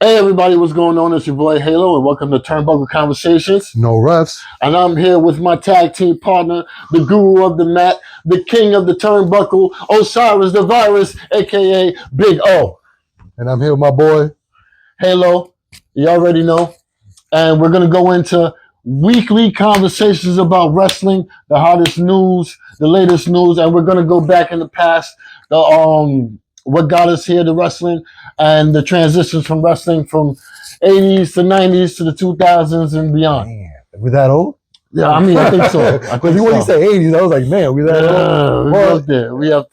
Hey everybody, what's going on? It's your boy Halo and welcome to Turnbuckle Conversations. No refs. And I'm here with my tag team partner, the guru of the mat, the king of the turnbuckle, Osiris the Virus, aka Big O. And I'm here with my boy Halo. You already know. And we're gonna go into weekly conversations about wrestling, the hottest news, the latest news, and we're gonna go back in the past, what got us here to wrestling and the transitions from wrestling from 80s to 90s to the 2000s and beyond. Man, we that old? Yeah, I mean, I think so. Because when you say 80s, I was like, man, we that old? We up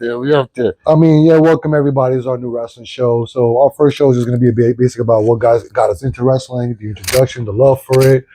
there. I mean, yeah, welcome everybody. It's our new wrestling show. So our first show is just going to be basic about what guys got us into wrestling, the introduction, the love for it,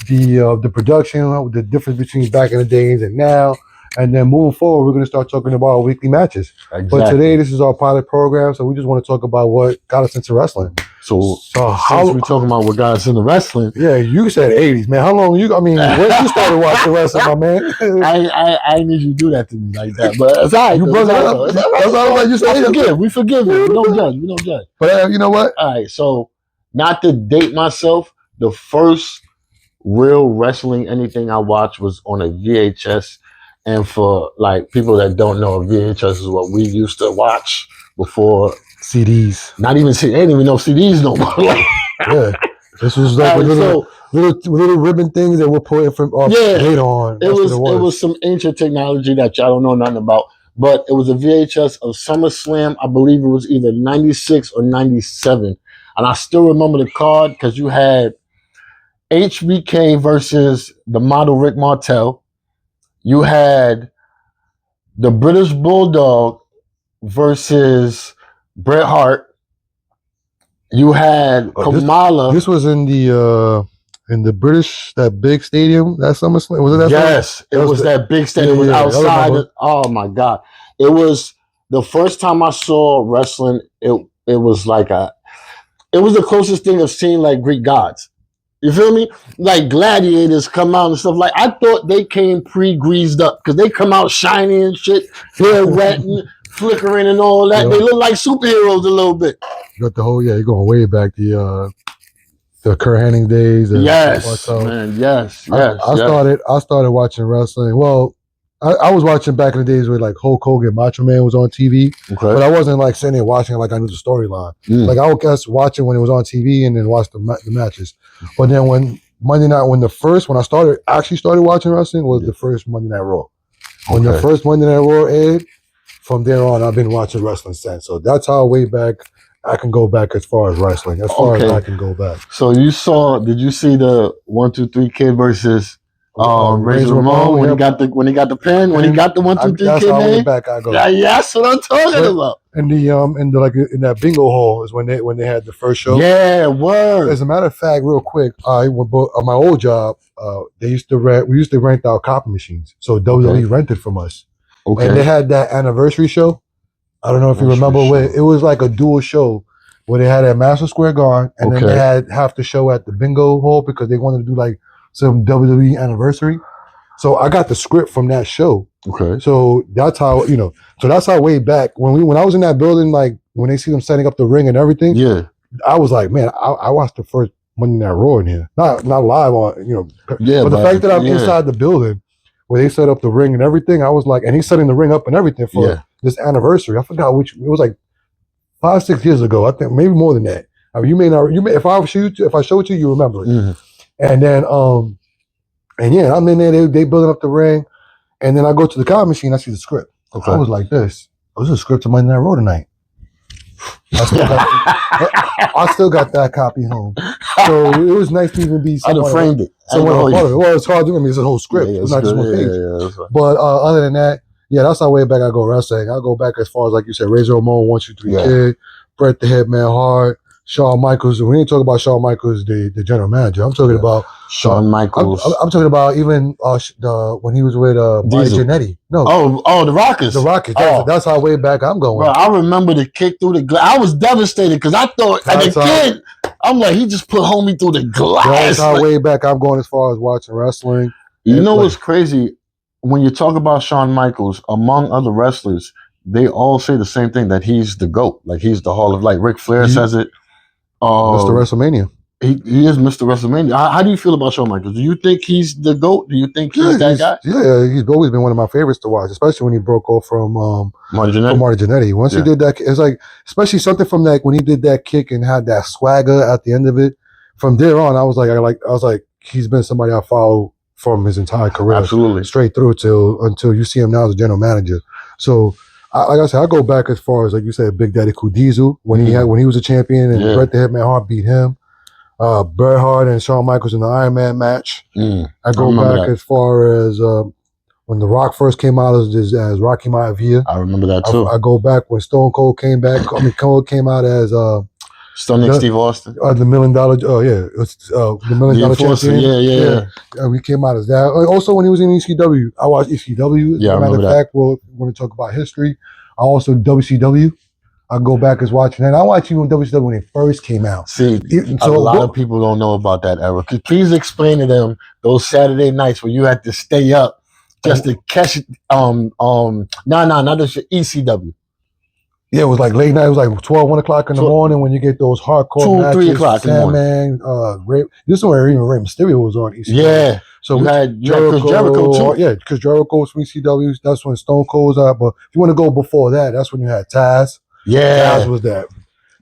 the production, the difference between back in the days and now. And then moving forward, we're going to start talking about our weekly matches. Exactly. But today, this is our pilot program, so we just want to talk about what got us into wrestling. So how we talking about what got us into wrestling? Yeah, you said 80s, man. How long you? I mean, when you started watching wrestling, my man? I need you to do that to me like that, but it's all right. You brought it up. That's all right. You said we forgive you. We don't judge. But you know what? All right. So not to date myself, the first real wrestling anything I watched was on a VHS. And for like people that don't know, VHS is what we used to watch before CDs. Not even I didn't even know CDs no more. Yeah, this was like little ribbon things that were put from later on. It was some ancient technology that y'all don't know nothing about. But it was a VHS of SummerSlam. I believe it was either 96 or 97, and I still remember the card because you had HBK versus the model Rick Martel. You had the British Bulldog versus Bret Hart. You had Kamala. This was in the British, that big stadium, that SummerSlam. Was it that? Yes, it was that big stadium. It was outside. Oh my God! It was the first time I saw wrestling. It was like it was the closest thing of seeing like Greek gods. You feel me? Like gladiators come out and stuff. Like I thought they came pre-greased up because they come out shiny and shit, hair wet and flickering and all that. They look like superheroes a little bit. You got the whole you're going way back the Kurt Hennig days. Yes, man. Yes. I started watching wrestling. Well, I was watching back in the days where like Hulk Hogan, Macho Man was on TV, but I wasn't like sitting there watching it like I knew the storyline. Like I would just watch it when it was on TV and then watch the matches. But then when Monday night, when I actually started watching wrestling was the first Monday Night Raw. When the first Monday Night Raw aired, from there on I've been watching wrestling since. So that's how way back I can go back as far as wrestling, as far as I can go back. So did you see the 1-2-3 Kid versus Razor Ramon when he got the pin, when he got the 1-2-3 Kid that's how way name? back I go. Yeah, that's what I'm talking about. And in that bingo hall is when they had the first show. Yeah, word. As a matter of fact, real quick, on my old job, we used to rent out copy machines. So WWE rented from us. Okay. And they had that anniversary show. I don't know if you remember where it was like a dual show where they had at Madison Square Garden and then they had half the show at the bingo hall because they wanted to do like some WWE anniversary. So I got the script from that show. Okay. So that's how, that's how way back when I was in that building, like when they see them setting up the ring and everything. Yeah. I was like, man, I watched the first Monday Night Raw in here. Not live on, but the fact that I'm inside the building where they set up the ring and everything, I was like, and he's setting the ring up and everything for this anniversary. I forgot it was like 5-6 years ago. I think maybe more than that. I mean, if I show it to you, you remember it. Mm-hmm. And then, I'm in there, they building up the ring. And then I go to the copy machine, I see the script. Okay. I was like this. Was a script to Monday Night Raw tonight. I still got that copy home. So it was nice to even be someone. I'd have framed it. Well, it's hard to do. I mean, it's a whole script. It's not just one page. Yeah, but other than that, that's how way back I go wrestling. I go back as far as, like you said, Razor Ramon, 1-2-3 Kid, Bret the Hitman Hart, Shawn Michaels. We ain't talking about Shawn Michaels, the general manager. I'm talking about Shawn Michaels. I'm talking about even when he was with Marty Jannetty. No. The Rockers. The Rockers. That's how way back I'm going. Bro, I remember the kick through the glass. I was devastated because I thought as a kid, I'm like, he just put homie through the glass. That's how way back I'm going as far as watching wrestling. You know what's crazy? When you talk about Shawn Michaels, among other wrestlers, they all say the same thing, that he's the GOAT. Like he's the Hall of, like Ric Flair says it. Mr. WrestleMania. He is Mr. WrestleMania. How do you feel about Shawn Michaels? Do you think he's the GOAT? Do you think he's that guy? Yeah, he's always been one of my favorites to watch, especially when he broke off from Marty Jannetty. Once he did that, it's like, especially something from that when he did that kick and had that swagger at the end of it. From there on, I was like, he's been somebody I follow from his entire career, absolutely, straight through until you see him now as a general manager. So, like I said, I go back as far as, like you said, Big Daddy Kudizu when he was a champion and Bret the Hitman Hart beat him. Bret Hart and Shawn Michaels in the Iron Man match. I go back as far as when The Rock first came out as Rocky Maivia. I remember that too. I go back when Stone Cold came back. Cold came out as Stone Steve Austin. The $1 million. The $1 million champion. Yeah. We came out as that. Also, when he was in ECW, I watched ECW. Yeah, matter of fact, we'll want to talk about history. I also WCW. I go back as watching that. I watched even WCW when it first came out. See, a lot of people don't know about that era. Could please explain to them those Saturday nights where you had to stay up just to catch not just ECW. Yeah, it was like late night. It was like 12, 1 o'clock in the morning when you get those hardcore 2, matches. 3 o'clock in the morning. This is where even Rey Mysterio was on ECW. Yeah. So you had Jericho too. Yeah, because Jericho was from ECW. That's when Stone Cold was out. But if you want to go before that, that's when you had Taz. Yeah. Taz was that.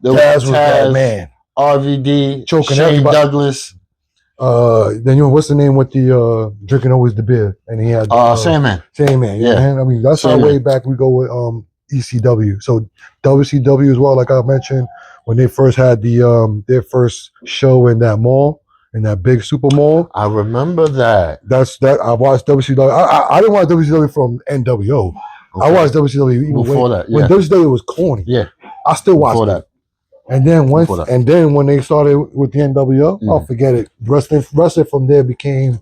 Taz was that man. RVD, choking Shane everybody. Douglas. Then what's the name with the drinking always the beer? And he had Sandman. Sandman. Yeah. I mean, that's how way back we go with ECW. So WCW as well, like I mentioned, when they first had their first show in that mall, in that big super mall. I remember that. I watched WCW. I didn't watch WCW from NWO. Okay. I watched WCW even when WCW was corny. Yeah. I still watched that. And then when they started with the NWO, forget it. Wrestling from there became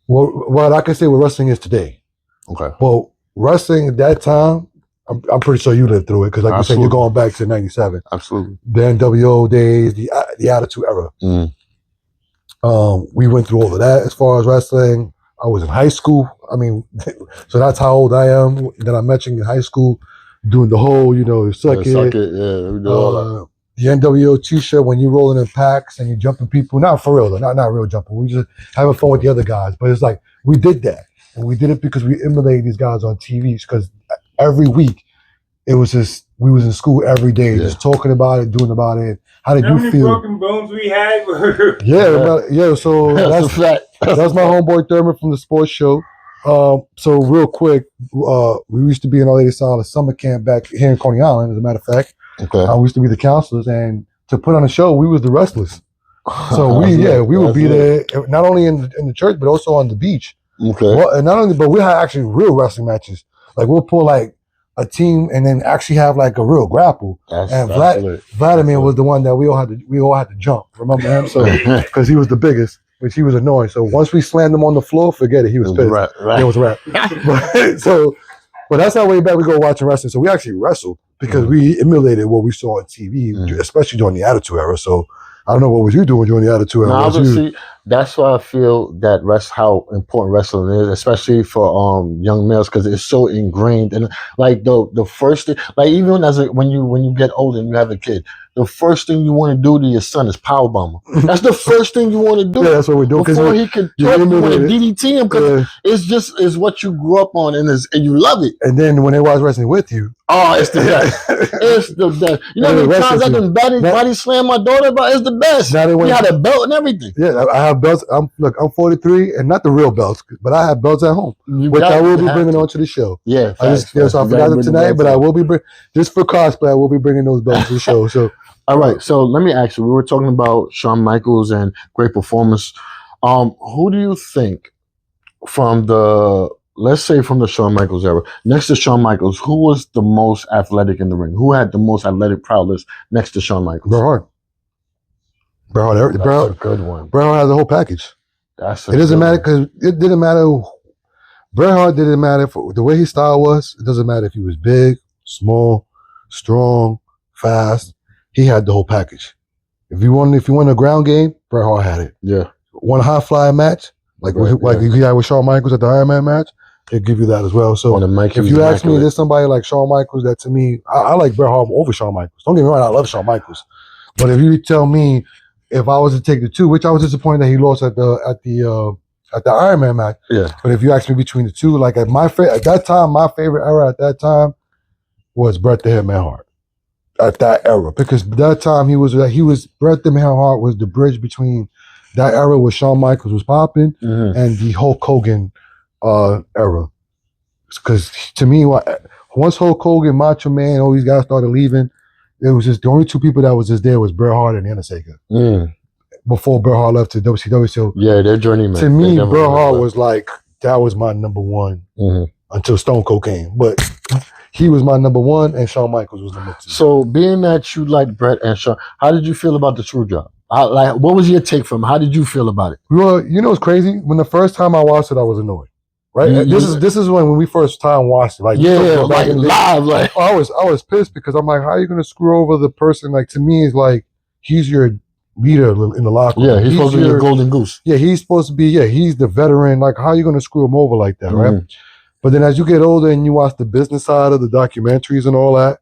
what I can say what wrestling is today. Okay. Well, wrestling at that time, I'm pretty sure you lived through it because, like you said, you're going back to '97. Absolutely. The NWO days, the Attitude Era. We went through all of that as far as wrestling. I was in high school. I mean, so that's how old I am. Then I met you in high school, doing the whole, suck it. The NWO T-shirt when you're rolling in packs and you're jumping people. Not for real, though. Not real jumping. We just having fun with the other guys. But it's like we did that, and we did it because we emulated these guys on TV. Because every week, it was just we was in school every day, just talking about it, doing about it. How did you feel? How many broken bones we had? So that's my homeboy Thurman from the sports show. So real quick, we used to be in our Lady Solid summer camp back here in Coney Island, as a matter of fact. Okay. We used to be the counselors, and to put on a show, we was the wrestlers. So we would be there not only in the church but also on the beach. Okay. Well, and not only, but we had actually real wrestling matches. Like we'll pull like a team and then actually have like a real grapple. Vladimir was the one that we all had to jump. Remember him? So because he was the biggest, which he was annoying. So once we slammed him on the floor, forget it. He was pissed. It was a wrap. But that's how way back we go watching wrestling. So we actually wrestled because we emulated what we saw on TV, especially during the Attitude Era. So I don't know what was you doing during the Attitude Era. That's why I feel that how important wrestling is, especially for young males, because it's so ingrained. And like the first thing, like even when you get older and you have a kid, the first thing you want to do to your son is powerbomb him. That's the first thing you want to do. Yeah, that's what we're doing. Before he could talk, you want to DDT him because it's what you grew up on and you love it. And then when they watch wrestling with you, it's the best. It's the best. You know how many times I can body slam my daughter, but it's the best. We had a belt and everything. Yeah, I have belts. I'm 43, and not the real belts, but I have belts at home, which I will be bringing onto the show. Yeah, I forgot it tonight, but I will be just for cosplay. I will be bringing those belts to the show. So, all right. So let me ask you. We were talking about Shawn Michaels and great performance. Who do you think from the Shawn Michaels era, next to Shawn Michaels, who was the most athletic in the ring? Who had the most athletic prowess next to Shawn Michaels? Bret Hart. That's a good one. Bret Hart has the whole package. It doesn't matter because it didn't matter. Bret Hart didn't matter for the way his style was. It doesn't matter if he was big, small, strong, fast. He had the whole package. If you want a ground game, Bret Hart had it. Yeah. One high fly match, like you had with Shawn Michaels at the Iron Man match, he'll give you that as well. So if you ask me, there's somebody like Shawn Michaels that to me, I like Bret Hart over Shawn Michaels. Don't get me wrong, I love Shawn Michaels. But if you tell me if I was to take the two, which I was disappointed that he lost at the Iron Man match. Yeah. But if you ask me between the two, like at that time, my favorite era at that time was Bret the Hitman Hart. At that era, because that time he was Bret the Hitman Hart was the bridge between that era where Shawn Michaels was popping and the Hulk Hogan era. Because to me, once Hulk Hogan, Macho Man, all these guys started leaving, it was just the only two people that was just there was Bret Hart and The Undertaker. Before Bret Hart left to WCW, so yeah, their journeyman. To me, Bret Hart was like that was my number one until Stone Cold came, but. He was my number one, and Shawn Michaels was number two. So, being that you like Bret and Shawn, how did you feel about the screw job? What was your take from? How did you feel about it? Well, you know, it's crazy. When the first time I watched it, I was annoyed. Right? This is when we first time watched it. Like like live. Like I was pissed because I'm like, how are you going to screw over the person? Like to me, it's like he's your leader in the locker room. Yeah, he's supposed to be your golden goose. Yeah, he's supposed to be. Yeah, he's the veteran. Like, how are you going to screw him over like that? Right? But then as you get older and you watch the business side of the documentaries and all that,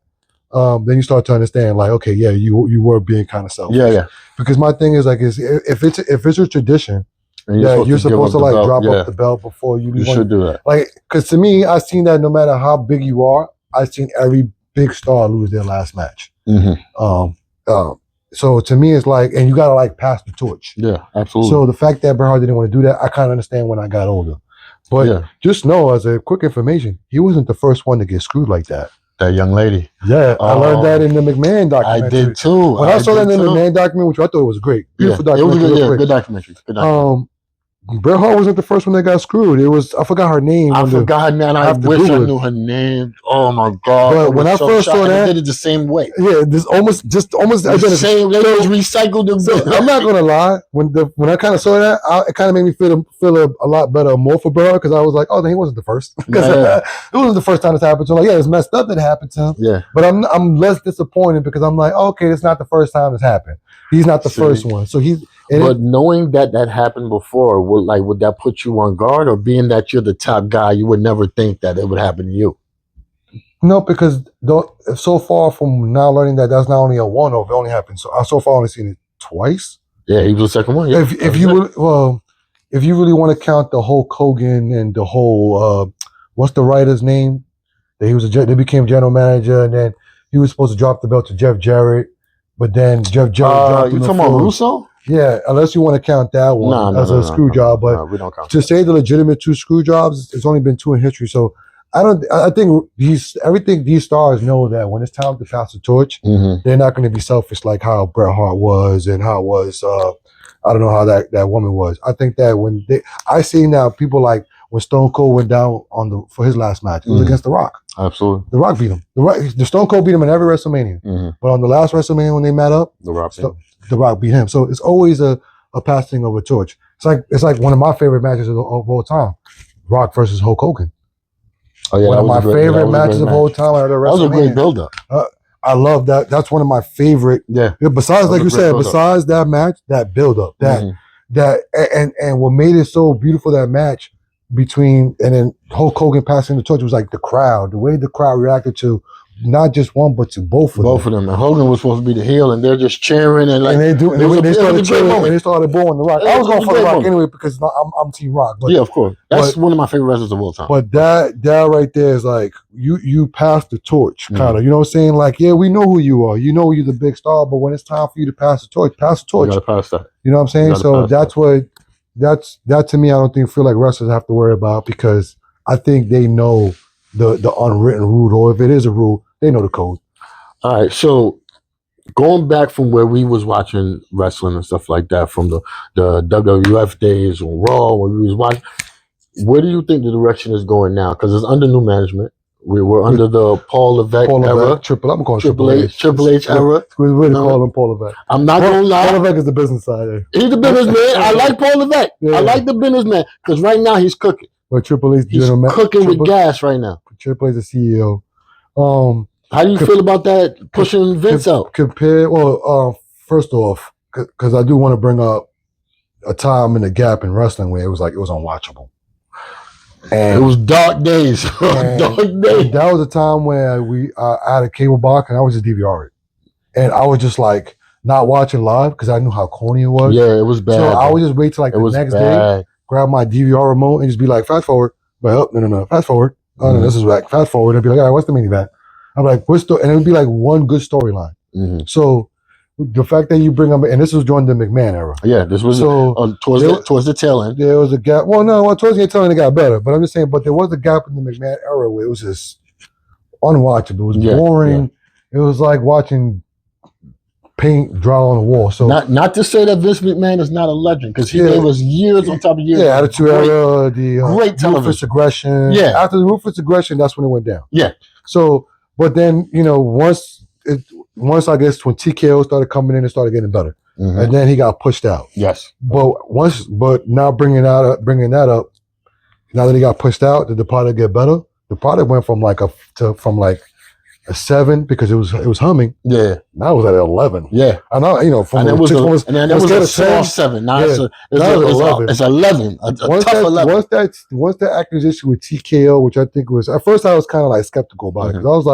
then you start to understand, like, okay, yeah, you were being kind of selfish. Yeah. Because my thing is like, if it's a tradition, you're supposed to like drop up the belt before you. You should do that. Like, because to me, I've seen that no matter how big you are, I've seen every big star lose their last match. So to me, it's like, and you gotta like pass the torch. Yeah, absolutely. So the fact that Bret Hart didn't want to do that, I kind of understand when I got older. But just know, as a quick information, he wasn't the first one to get screwed like that. That young lady. Yeah, I learned that in the McMahon documentary. I did too. When I saw that in the McMahon documentary, which I thought was great. Beautiful documentary. It was a good documentary. Good documentary. Bret Hart wasn't the first one that got screwed. It was, I forgot her name. I forgot her name. I wish I knew her name. Oh my God. But when I first saw that, they did it the same way. Yeah, this almost the same. They just recycled them. So I'm not gonna lie. When I kind of saw that, it kind of made me feel a lot better, more for Bret Hart, because I was like, oh, then he wasn't the first. Because it wasn't the first time this happened to him. Like, yeah, it's messed up that it happened to him. Yeah. But I'm less disappointed because I'm like, oh, okay, it's not the first time this happened. He's not the first one. So but knowing that happened before, would that put you on guard, or being that you're the top guy, you would never think that it would happen to you? No, because so far from now learning that that's not only a one-off, it only happened. So I so far only seen it twice. Yeah, he was the second one. Yeah. If you really want to count the Hulk Hogan and the whole what's the writer's name? They became general manager, and then he was supposed to drop the belt to Jeff Jarrett, but then Jeff Jarrett dropped him. You talking about Russo? Yeah, unless you want to count that one as a screw job, but we don't count to say the legitimate two screw jobs, it's only been two in history. So I think these stars know that when it's time to pass the torch, they're not going to be selfish like how Bret Hart was and how it was. I don't know how that woman was. I think that I see now people like when Stone Cold went down for his last match, it was against The Rock. Absolutely, The Rock beat him. The Stone Cold beat him in every WrestleMania, but on the last WrestleMania when they met up, The Rock beat him. So it's always a passing of a torch. It's like one of my favorite matches of all time, Rock versus Hulk Hogan. Oh yeah, one of my favorite matches of all time. That was a great build-up. I love that. That's one of my favorite. Yeah. Besides, like you said, besides that match, that build-up, and what made it so beautiful, that match between and then Hulk Hogan passing the torch was like the crowd, the way the crowd reacted to not just one, but to both of them. And Hogan was supposed to be the heel, and they're just cheering and like. And they started cheering and they started booing The Rock. I was going for The Rock anyway because I'm Team Rock. But, yeah, of course. That's one of my favorite wrestlers of all time. But that right there is like you pass the torch, kind of. You know what I'm saying? Like, yeah, we know who you are. You know you're the big star, but when it's time for you to pass the torch, pass the torch. You gotta pass that. You know what I'm saying? So that to me, I don't feel like wrestlers have to worry about, because I think they know the unwritten rule, or if it is a rule, they know the code. All right, so going back from where we was watching wrestling and stuff like that, from the WWF days on Raw, when we was watching, where do you think the direction is going now? Because it's under new management. We're under the Paul Levesque era. I'm calling Triple H. Triple H era. We're really calling him Paul Levesque. I'm not going to lie. Paul Levesque is the business side. He's the businessman. I like Paul Levesque. Yeah. I like the businessman, because right now he's cooking. But Triple H, he's cooking with gas right now. Triple H is the CEO. How do you feel about that, pushing Vince out? First off, because I do want to bring up a time in the gap in wrestling where it was unwatchable. And it was dark days. That was a time where I had a cable box and I was just DVR it. And I was just like, not watching live because I knew how corny it was. Yeah, it was bad. So I would just wait till like the next day, grab my DVR remote and just be like, fast forward. But oh, no, fast forward. Oh no, this is back. Fast forward. And be like, all right, what's the main event? I'm like, and it would be like one good storyline. So the fact that you bring up, and this was during the McMahon era. Yeah, this was towards the tail end. There was a gap. Well, no, towards the tail end it got better. But I'm just saying, but there was a gap in the McMahon era where it was just unwatchable. It was boring. Yeah. It was like watching paint dry on the wall. So not to say that Vince McMahon is not a legend, because he gave us years on top of years. Yeah, Attitude Era, the great television. Ruthless Aggression. Yeah, after the Ruthless Aggression, that's when it went down. Yeah. So, but then once I guess when TKO started coming in, it started getting better, and then he got pushed out. Yes. But now bringing that up, now that he got pushed out, did the product get better? The product went from like a 7 because it was humming. Yeah. Now it was at 11. Yeah. I know, and it was a small 7. Now it's 11. It's 11. A tough 11. Once that acquisition with TKO, which I think was at first I was kind of like skeptical about it because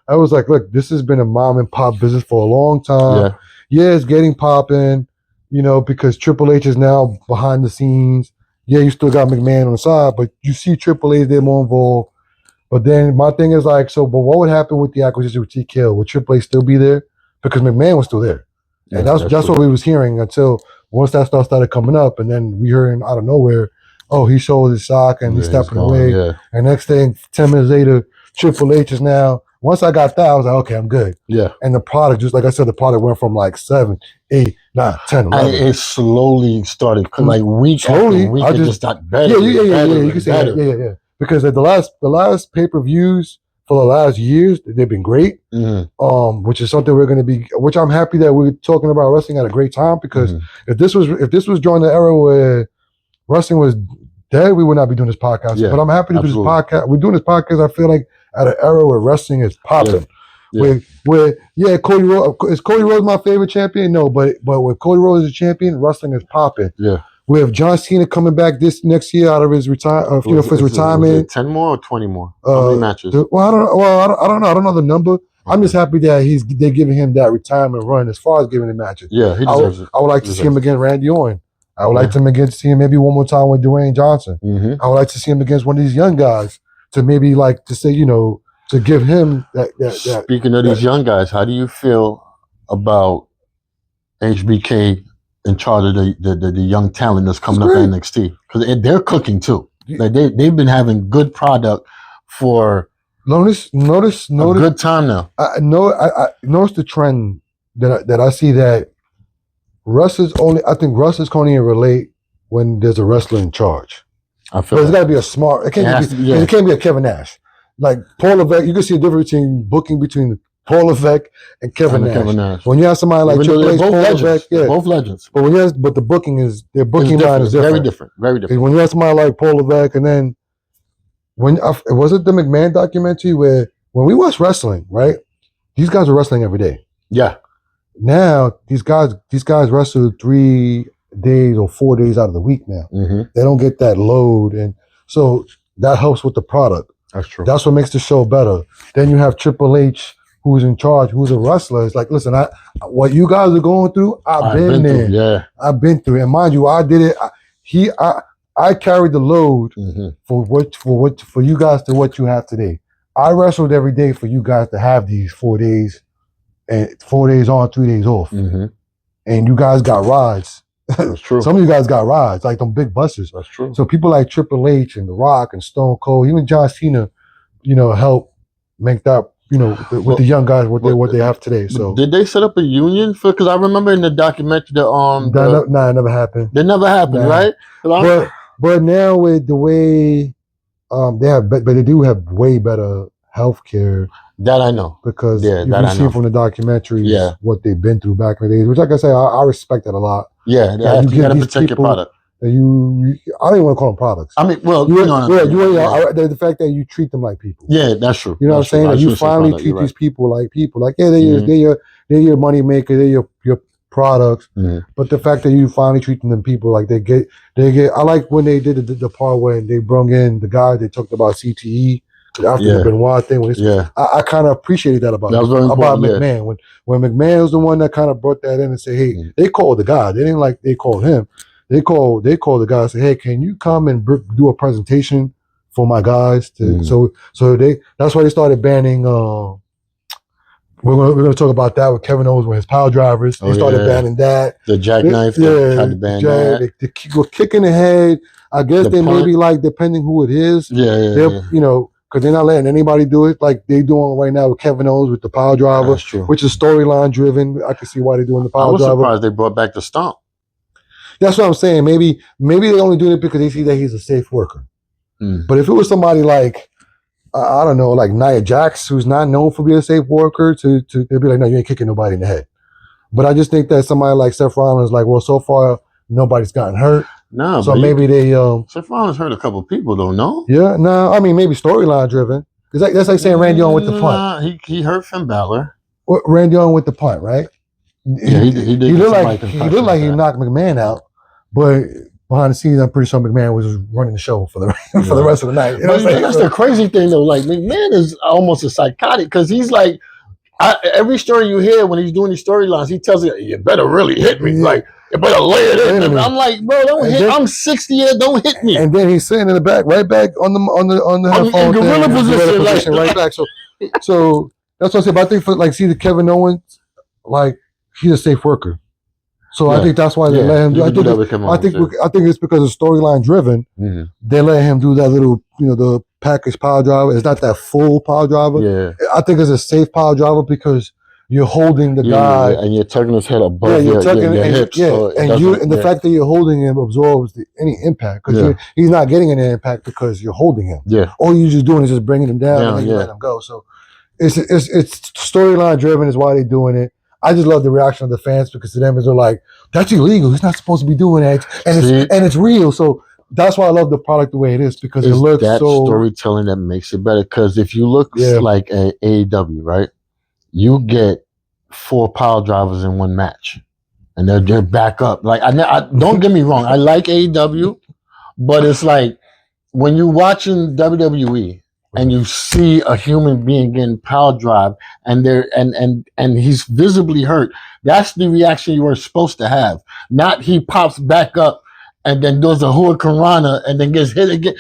I was like, look, this has been a mom and pop business for a long time. Yeah, it's getting popping, because Triple H is now behind the scenes. Yeah, you still got McMahon on the side, but you see Triple H, they're more involved. But then my thing is like, but what would happen with the acquisition with TKO? Would Triple H still be there? Because McMahon was still there. And that's what we was hearing until once that stuff started coming up. And then we heard out of nowhere, oh, he showed his sock and he's stepping away. Yeah. And next thing, 10 minutes later, Triple H is now. Once I got that, I was like, okay, I'm good. Yeah. And the product, just like I said, the product went from like 7, 8, 9, 10, 11. It slowly started, like week after week, it just got better. Yeah. You can say that. Yeah. Because the last pay-per-views for the last years, they've been great. Which is something we're going to be, which I'm happy that we're talking about wrestling at a great time, because if this was during the era where wrestling was dead, we would not be doing this podcast. Yeah, but I'm happy to do this podcast. We're doing this podcast, I feel like, at an era where wrestling is popping. Yeah. Where Cody Rhodes, is Cody Rhodes my favorite champion? No, but when Cody Rhodes is a champion, wrestling is popping. Yeah. We have John Cena coming back this next year out of his retirement. For his retirement. 10 more or 20 more? How many matches? I don't know. I don't know the number. Okay. I'm just happy that they're giving him that retirement run as far as giving him matches. Yeah, he deserves it. I would like to see him against Randy Orton. I would like to see him maybe one more time with Dwayne Johnson. I would like to see him against one of these young guys to maybe like to say, to give him that. Speaking of these young guys, how do you feel about HBK in charge of the young talent that's coming up in NXT? Because they're cooking too. Like they've been having good product for notice a good time now. I notice the trend that I see that I think wrestlers can only relate when there's a wrestler in charge. I feel there's got to be a smart. It can't be a Kevin Nash. Like Paul Levesque, you can see a difference between booking between Paul Levesque and Kevin Nash. When you have somebody like Triple H, Paul Levesque, both legends. But the booking line is different. Very different. Very different. When you have somebody like Paul Levesque, and then was it the McMahon documentary where when we watch wrestling, right? These guys are wrestling every day. Yeah. Now these guys wrestle 3 days or 4 days out of the week now. They don't get that load, and so that helps with the product. That's true. That's what makes the show better. Then you have Triple H, who's in charge, who's a wrestler. It's like, listen, what you guys are going through, I've been there. Yeah, I've been through it. And mind you, I did it. I carried the load for you guys to what you have today. I wrestled every day for you guys to have these 4 days, and 4 days on, 3 days off. And you guys got rides. That's true. Some of you guys got rides, like them big buses. That's true. So people like Triple H and The Rock and Stone Cold, even John Cena, help make that, with the young guys what they have today. So did they set up a union for? Because I remember in the documentary it never happened. That never happened, right? But now with the way but they do have way better healthcare. That I know. Because you can see from the documentaries what they've been through back in the days, which, like I say, I respect that a lot. Yeah, you got to protect your product. I don't even want to call them products. I mean, well, the fact that you treat them like people. Yeah, that's true. You know what I'm saying? That you finally treat these people like people. Like, they're your money maker, they're your products. But the fact that you finally treat them people like they get. I like when they did the part when they brung in the guy they talked about CTE. after the Benoit thing. I kind of appreciated that about McMahon. When McMahon was the one that kind of brought that in and said, hey, they called the guy. They didn't like they called him. They called the guy and said, hey, can you come and do a presentation for my guys? So that's why they started banning. We're gonna talk about that with Kevin Owens with his power drivers. They started banning that. The jackknife. Tried to ban that. They were kicking the head. I guess they maybe like depending who it is. You know, because they're not letting anybody do it like they doing right now with Kevin Owens with the power driver, which is storyline driven. I can see why they're doing the power driver. I was surprised they brought back the stomp. That's what I'm saying. Maybe they only do it because they see that he's a safe worker. But if it was somebody like I don't know, like Nia Jax, who's not known for being a safe worker, they'd be like, no, you ain't kicking nobody in the head. But I just think that somebody like Seth Rollins is like, well, so far nobody's gotten hurt. No, so maybe they Seth Rollins hurt a couple people, though. No. Yeah, no. I mean, maybe storyline driven. Because that's like saying Randy Orton with the punt. He hurt Finn Balor. Randy Orton with the punt, right? Yeah, he did. He looked like he knocked McMahon out, but behind the scenes, I'm pretty sure McMahon was running the show for the rest of the night. You know that's the crazy thing, though. Like McMahon is almost a psychotic because he's like, every story you hear when he's doing these storylines, he tells you better really hit me, like you better lay it in. And I'm like, bro, don't hit. I'm 60 years, don't hit me. And then he's sitting in the back, right back on the headphone gorilla position, right back. So that's what I said. But I think for the Kevin Owens, like he's a safe worker. So I think that's why they let him do. I think it's because it's storyline driven. They let him do that little, the package power driver. It's not that full power driver. Yeah, I think it's a safe power driver because you're holding the guy and you're tucking his head above your hips. And the fact that you're holding him absorbs any impact because he's not getting any impact because you're holding him. Yeah, all you're just doing is just bringing him down and then you let him go. So it's storyline driven is why they're doing it. I just love the reaction of the fans because to them they're like, that's illegal. He's not supposed to be doing that. And it's real. So that's why I love the product the way it is because it looks that storytelling that makes it better. Because if you look like at AEW, right, you get 4 power drivers in one match, and they're back up. Like I don't get me wrong, I like AEW, but it's like when you're watching WWE. And you see a human being getting power drive, and he's visibly hurt. That's the reaction you were supposed to have. Not he pops back up and then does a hurricanrana and then gets hit again.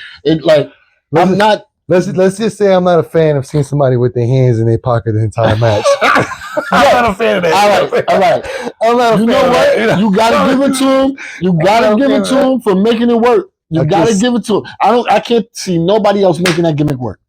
Let's just say I'm not a fan of seeing somebody with their hands in their pocket the entire match. I'm not a fan of that. All right. I'm not a fan of that. You gotta give it to him. You gotta give it to him for making it work. You gotta give it to him. I can't see nobody else making that gimmick work.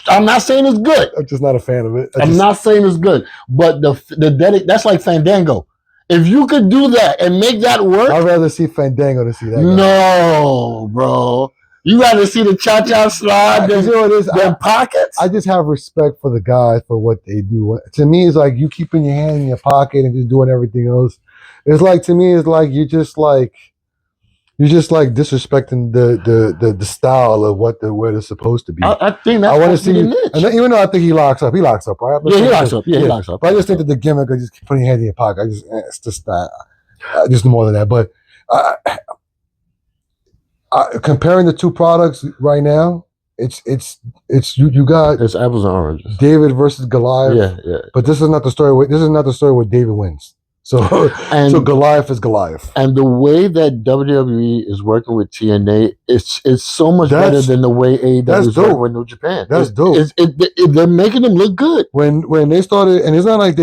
I'm not saying it's good. I'm just not a fan of it. I'm not saying it's good, but that's like Fandango. If you could do that and make that work, I'd rather see Fandango than see that. No, bro, you rather see the cha-cha slide than pockets. I just have respect for the guys for what they do. To me, it's like you keeping your hand in your pocket and just doing everything else. It's like to me, it's like you're just like disrespecting the style of what it's supposed to be. I think that's want to see, and even though I think he locks up, right? He locks up. He locks up. But I just think that the gimmick of just putting your hand in your pocket, it's just not, just more than that. But comparing the two products right now, it's you got it's apples and oranges. David versus Goliath. Yeah. But this is not the story. This is not the story where David wins. So Goliath is Goliath. And the way that WWE is working with TNA, it's so much better than the way AEW is working with New Japan. That's dope. They're making them look good. When they started, and it's not like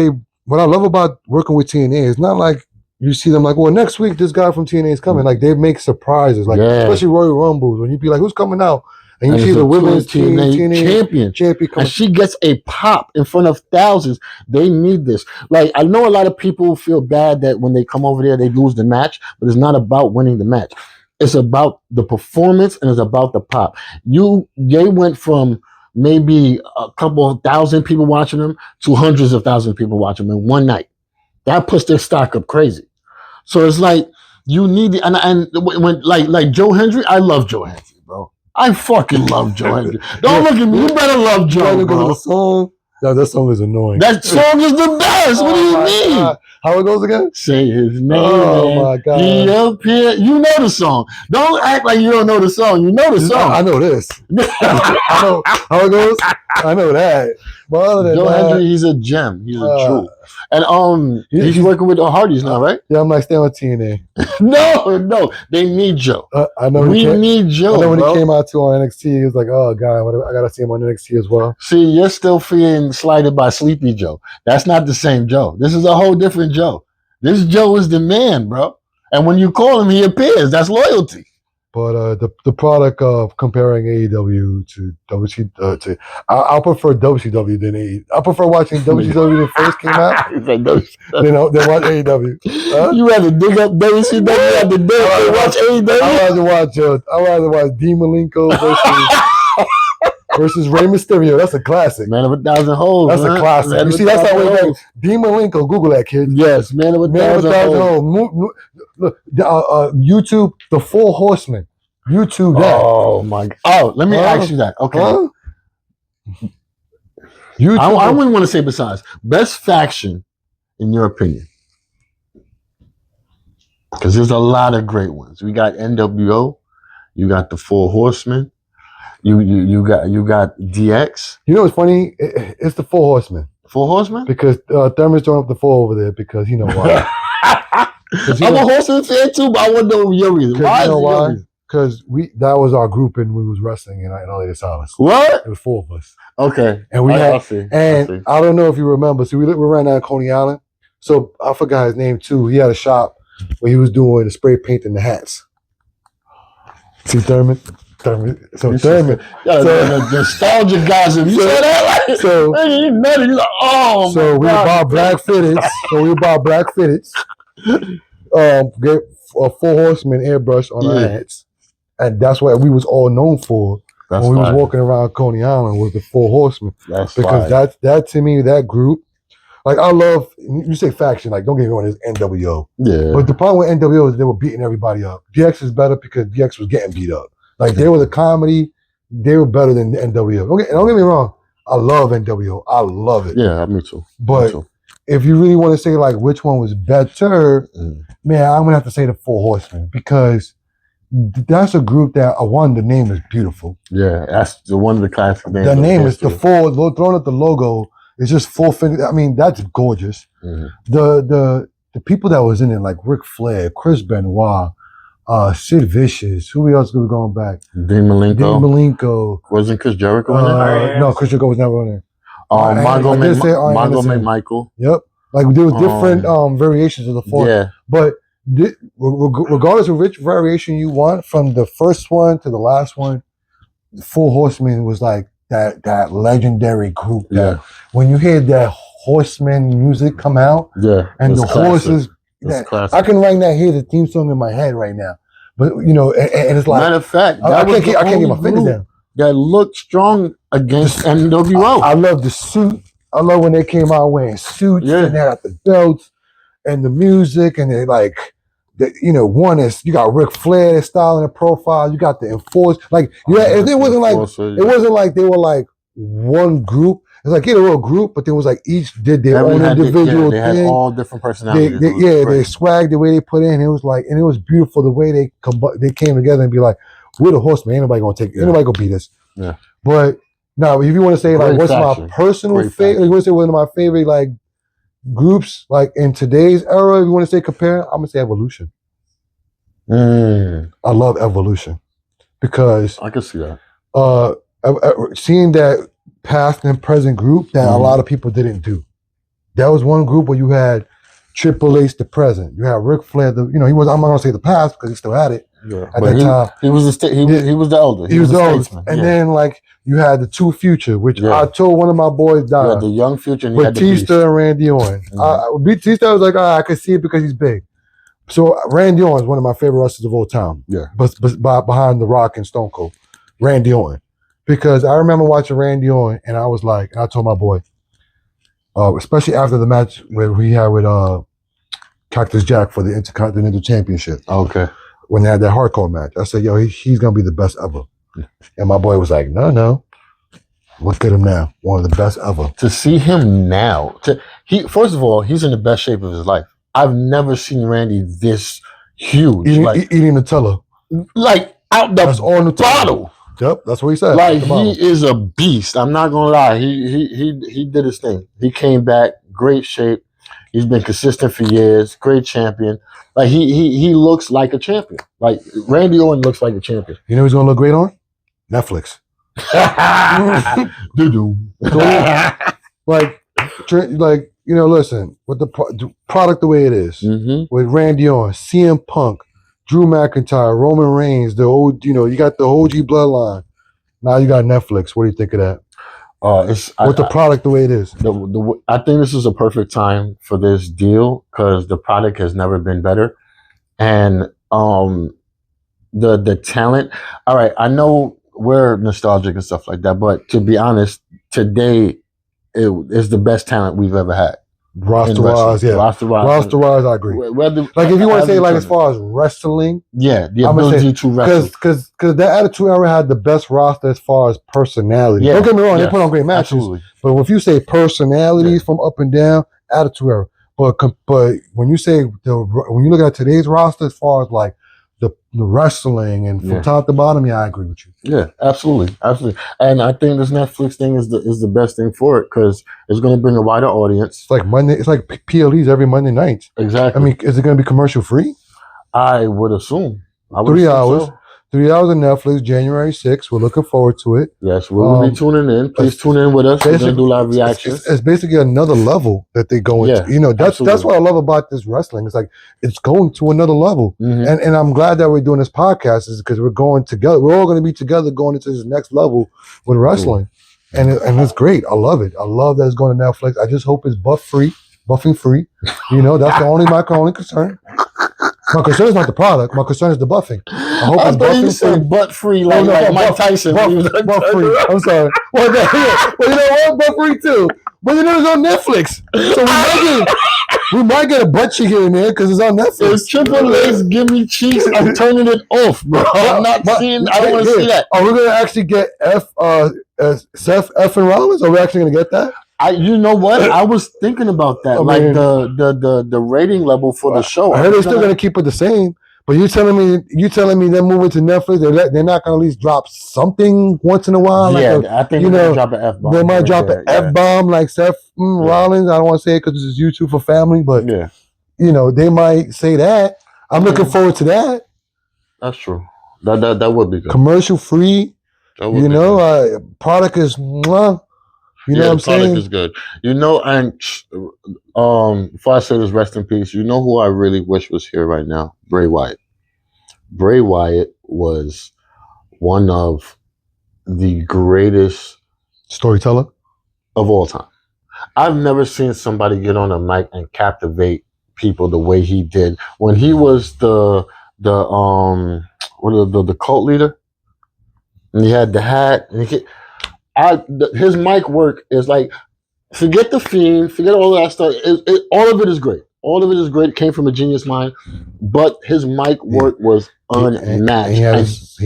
what I love about working with TNA, it's not like you see them like, well, next week this guy from TNA is coming. Like they make surprises, especially Royal Rumbles, when you be like, who's coming out? And you see the women's TNA champion and she gets a pop in front of thousands. They need this. Like, I know a lot of people feel bad that when they come over there, they lose the match, but it's not about winning the match. It's about the performance and it's about the pop. They went from maybe a couple of thousand people watching them to hundreds of thousands of people watching them in one night. That puts their stock up crazy. So it's like you need it. And when like Joe Hendry, I love Joe Hendry, bro. I fucking love Joe Hendry. Don't look at me. You better love Joe, bro. The song. No, that song is annoying. That song is the best. What do you mean? God. How it goes again? Say his name. Oh my God. He appeared. You know the song. Don't act like you don't know the song. You know the song. I know this. I know how it goes. I know that. But other than Joe that, Hendry, he's a gem. He's a jewel. And he's working with the Hardys now, right? Yeah, I'm like staying on TNA. No, they need Joe. I know we need Joe. I know when he came out too on NXT, he was like, "Oh God, I gotta see him on NXT as well." See, you're still feeling slighted by Sleepy Joe. That's not the same Joe. This is a whole different Joe. This Joe is the man, bro. And when you call him, he appears. That's loyalty. But the product of comparing AEW to WCW, I prefer WCW than AEW. I prefer watching WCW when it first came out than watch AEW. Huh? You rather dig up WCW at the day and watch AEW? I rather watch Dean Malenko versus Rey Mysterio. That's a classic. Man of 1,000 holes. That's a classic. You see, that's how we go. Dean Malenko. Google that, kid. Yes, Man of 1,000 holes. Look, YouTube, the Four Horsemen. YouTube that. Oh my God. Oh, let me ask you that. Okay. YouTube. I wouldn't want to say besides. Best faction, in your opinion? Because there's a lot of great ones. We got NWO. You got the Four Horsemen. You got DX. You know what's funny? It's the Four Horsemen. Four Horsemen? Because Thurman's throwing up the four over there because you know why. I'm a Horseman fan too, but I want to know your reason. Why? You know why? Because that was our group and we was wrestling in LA Solace. What? It was four of us. Okay. And I don't know if you remember. So we ran out of Coney Island. So I forgot his name too. He had a shop where he was doing the spray painting the hats. See Thurman? So Thurman. The nostalgia gossip. You said that like so you nutty. Oh so we bought black fitteds. Get a Four Horsemen airbrush on our hats. And that's what we was all known for when we was walking around Coney Island was the Four Horsemen. Because that to me, that group, like I love, you say faction, like don't get me wrong, it's NWO. Yeah. But the problem with NWO is they were beating everybody up. DX is better because DX was getting beat up. Like they were the comedy, they were better than NWO. Don't get me wrong, I love NWO. I love it. Yeah, me too. But if you really want to say like which one was better, man, I'm gonna have to say the Four Horsemen because that's a group that the name is beautiful. Yeah, that's one of the classic names. The name is the four. Throwing at the logo is just full finger. I mean, that's gorgeous. The people that was in it, like Ric Flair, Chris Benoit, Sid Vicious. Who else was going back? Dean Malenko. Wasn't Chris Jericho in there? No, Chris Jericho was never in there. Mongo Michael. Yep. Like there was different variations of the four. Yeah. But regardless of which variation you want, from the first one to the last one, the Four Horsemen was like that legendary group. That when you hear that horseman music come out, and the horses, I can hear the theme song in my head right now. But and it's like, matter of fact, I can't get my fingers down. That looked strong against NWO. I love the suit. I love when they came out wearing suits and they had the belts and the music, and they like, one is you got Ric Flair style in the profile. You got the Enforced, like it wasn't like they were like one group. It's like a little group, but there was like each did their own individual thing. They had all different personalities. They swagged the way they put in. It was like, and it was beautiful the way they came together and be like, we're the Horsemen. Ain't nobody gonna beat us. Yeah. But now, if you want to say like, what's my personal favorite? You want to say one of my favorite like groups like in today's era? If you want to say compare, I'm gonna say Evolution. I love Evolution because I can see that. Seeing that past and present group that a lot of people didn't do. That was one group where you had Triple H the present. You had Ric Flair. I'm not gonna say the past because he still had it. Yeah, at that time, he was the elder. He was the oldest. And then like you had the two Future, which I told one of my boys died. You had the young Future and Batista and Randy Orton. Batista was like, I could see it because he's big. So Randy Orton is one of my favorite wrestlers of all time. Yeah, but behind The Rock and Stone Cold, Randy Orton, because I remember watching Randy Orton and I was like, and I told my boy, especially after the match where he had with Cactus Jack for the Intercontinental Championship. Okay. When they had that hardcore match, I said, yo, he's going to be the best ever. And my boy was like, no. Look at him now. One of the best ever. To see him now, first of all, he's in the best shape of his life. I've never seen Randy this huge. Eating Nutella. Like out the bottle. Yep, that's what he said. Like he is a beast. I'm not gonna lie. He did his thing. He came back, great shape. He's been consistent for years. Great champion. Like he looks like a champion. Like Randy Orton looks like a champion. You know who's gonna look great on? Netflix. like listen, with the product the way it is, with Randy Orton, CM Punk, Drew McIntyre, Roman Reigns, the old, you got the OG bloodline. Now you got Netflix. What do you think of that? The product the way it is. I think this is a perfect time for this deal because the product has never been better, and the talent. All right, I know we're nostalgic and stuff like that, but to be honest, today it is the best talent we've ever had. Roster-wise, yeah. Roster-wise, I agree. Like if you want to say like as far as wrestling, yeah, the ability to wrestle. Because that Attitude Era had the best roster as far as personality. Yeah, don't get me wrong, they put on great matches. Absolutely. But if you say personalities from up and down, Attitude Era. But when you say when you look at today's roster as far as like the wrestling and from top to bottom, I agree with you. Yeah, absolutely. And I think this Netflix thing is the best thing for it because it's going to bring a wider audience. It's like Monday. It's like PLEs every Monday night. Exactly. I mean, is it going to be commercial free? I would assume. 3 hours. So. 3 hours on Netflix, January 6th. We're looking forward to it. Yes, we'll be tuning in. Please tune in with us. We're going to do live reactions. It's basically another level that they go into. That's what I love about this wrestling. It's like it's going to another level. And I'm glad that we're doing this podcast is because we're going together. We're all going to be together going into this next level with wrestling. And it's great. I love it. I love that it's going to Netflix. I just hope it's buffing free. That's my only concern. My concern is not the product. My concern is the buffing. I hope it's buffing free. Butt free like Mike Tyson. Butt free. I'm sorry. Well, you know what? Butt free too. But it's on Netflix. So we might get a butt cheek here and there because it's on Netflix. It's Triple X, give me cheeks. I'm turning it off, bro. I'm not seeing. I don't want to see that. Are we going to actually get Seth F and Rollins? Are we actually going to get that? You know what? I was thinking about that. The rating level for the show. I heard they're still gonna keep it the same. But you telling me they're moving to Netflix? They're not gonna at least drop something once in a while. Yeah, I think they're gonna drop an F-bomb. They might drop an F-bomb like Seth Rollins. I don't want to say it because this is YouTube for family, but they might say that. I'm looking forward to that. That's true. That would be good. Commercial free. Product is mwah. You know what I'm saying? The product is good. And before I say this, rest in peace. You know who I really wish was here right now? Bray Wyatt. Bray Wyatt was one of the greatest storyteller of all time. I've never seen somebody get on a mic and captivate people the way he did when he was the cult leader, and he had the hat and his mic work is like, forget the Fiend, forget all that stuff. All of it is great. All of it is great. It came from a genius mind, but his mic work was unmatched. He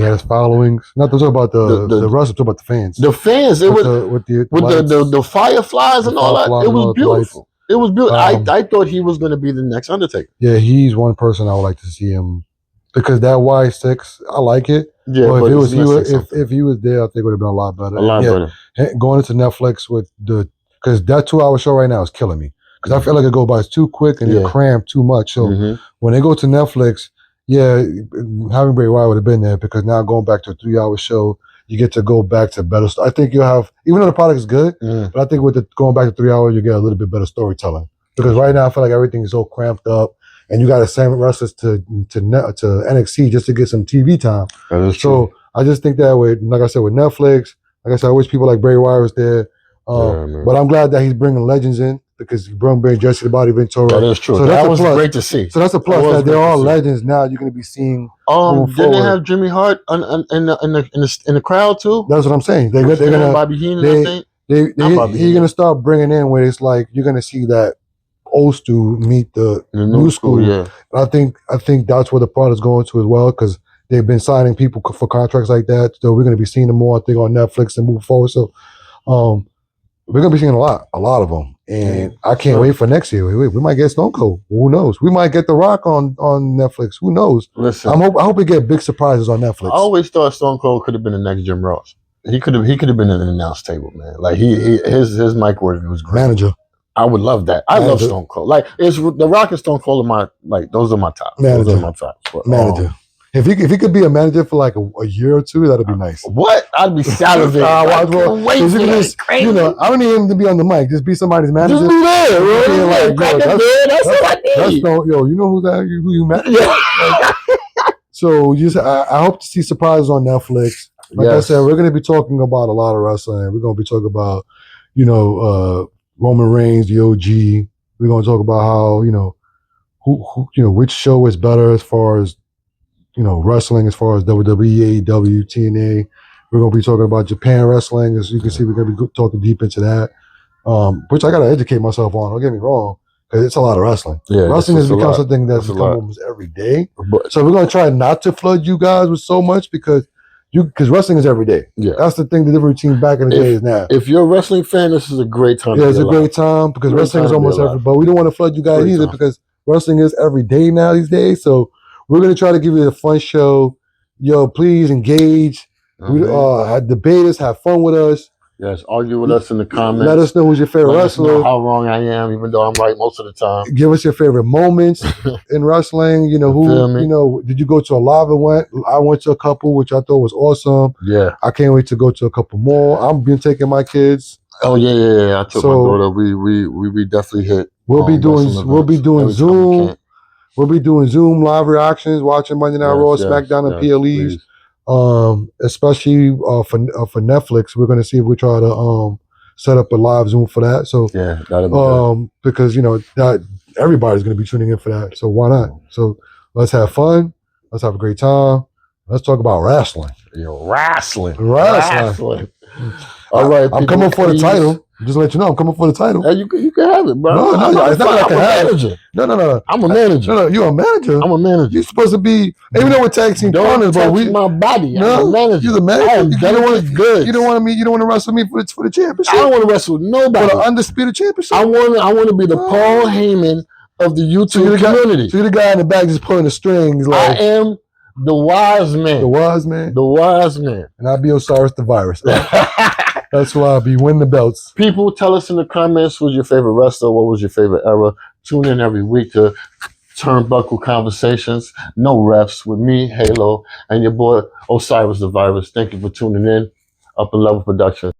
had his followings. Not to talk about the wrestlers, talk about the fans. The fans, it was with the fireflies and all that. It was beautiful. It was beautiful. I thought he was going to be the next Undertaker. Yeah, he's one person I would like to see him because that Y6, I like it. Yeah, but if he was there, I think it would have been a lot better. A lot better. Going into Netflix with because that 2 hour show right now is killing me. Because I feel like it goes by too quick and it crammed too much. So when they go to Netflix, having Bray Wyatt would have been there because now going back to a 3 hour show, you get to go back to better. I think you'll have, even though the product is good, but I think with going back to 3 hours, you get a little bit better storytelling. Because right now I feel like everything is so cramped up. And you got to send wrestlers to NXT just to get some TV time. That is true. So I just think that like I said, with Netflix, like I said, I wish people like Bray Wyatt was there. But I'm glad that he's bringing legends in because he brought Jesse the Body Ventura. That is true. So that was great to see. So that's a plus that they're all legends now. You're going to be seeing. Didn't they have Jimmy Hart in the crowd too? That's what I'm saying. They're gonna Bobby Heenan. You're gonna start bringing in where it's like you're gonna see that old school meet the new school. Yeah, I think that's where the product's going to as well because they've been signing people for contracts like that. So we're going to be seeing them more, I think, on Netflix and move forward. So We're gonna be seeing a lot of them, and I can't wait for next year. We might get Stone Cold. Who knows? We might get The Rock on Netflix. Who knows? Listen, I hope we get big surprises on Netflix. I always thought Stone Cold could have been the next Jim Ross. He could have been in an announce table, man. Like his mic work was great. Manager. I would love that. I love Stone Cold. Like it's The Rock and Stone Cold are those are my top. Manager. Those are my top. But, manager. If he could be a manager for like a year or two, that'd be nice. What? I'd be salivating. I don't need him to be on the mic. Just be somebody's manager. Just be there, bro. That's all I need. You know who you met? Yeah. So I hope to see surprises on Netflix. Like I said, we're going to be talking about a lot of wrestling. We're going to be talking about, Roman Reigns, the OG. We're going to talk about how, who which show is better as far as, wrestling, as far as WWE, AEW, TNA. We're going to be talking about Japan wrestling. As you can see, we're going to be talking deep into that, which I got to educate myself on. Don't get me wrong, because it's a lot of wrestling. Yeah, wrestling has become something that's become almost every day. So we're going to try not to flood you guys with so much because wrestling is every day. Yeah, that's the thing. The different routine back in the day is now. If you're a wrestling fan, this is a great time. Yeah, it's a great time because wrestling is almost every. But we don't want to flood you guys either because wrestling is every day now these days. So we're gonna try to give you a fun show. Yo, please engage. We debate us, have fun with us. Yes, argue with us in the comments. Let us know who's your favorite wrestler. Know how wrong I am, even though I'm right most of the time. Give us your favorite moments in wrestling. Did you go to a live event? I went to a couple, which I thought was awesome. Yeah. I can't wait to go to a couple more. I'm been taking my kids. Oh yeah. I took my daughter. We definitely hit. We'll be doing Zoom. We'll be doing Zoom live reactions, watching Monday Night Raw, SmackDown, and PLEs. Please. Especially for Netflix, we're gonna see if we try to set up a live Zoom for that. So that'll be good. Because that everybody's gonna be tuning in for that. So why not? So let's have fun. Let's have a great time. Let's talk about wrestling. Wrestling. All right, I'm coming for the title. Just to let you know, I'm coming for the title. Hey, you can have it, bro. No, it's not like I can have it. No. I'm a manager. No, you're a manager. I'm a manager. You're supposed to be, even though we're tag team partners, but my body. I'm a manager. You're the manager. You don't want to wrestle me for the championship. I don't want to wrestle nobody. For the undisputed championship. I want to be the Paul Heyman of the YouTube community. So you're the guy in the back just pulling the strings. I am the wise man. The wise man. And I'll be Osiris the Virus. That's why I'll be winning the belts. People, tell us in the comments who's your favorite wrestler, what was your favorite era. Tune in every week to Turnbuckle Conversations. No refs with me, Halo, and your boy Osiris the Virus. Thank you for tuning in. Upper Level Production.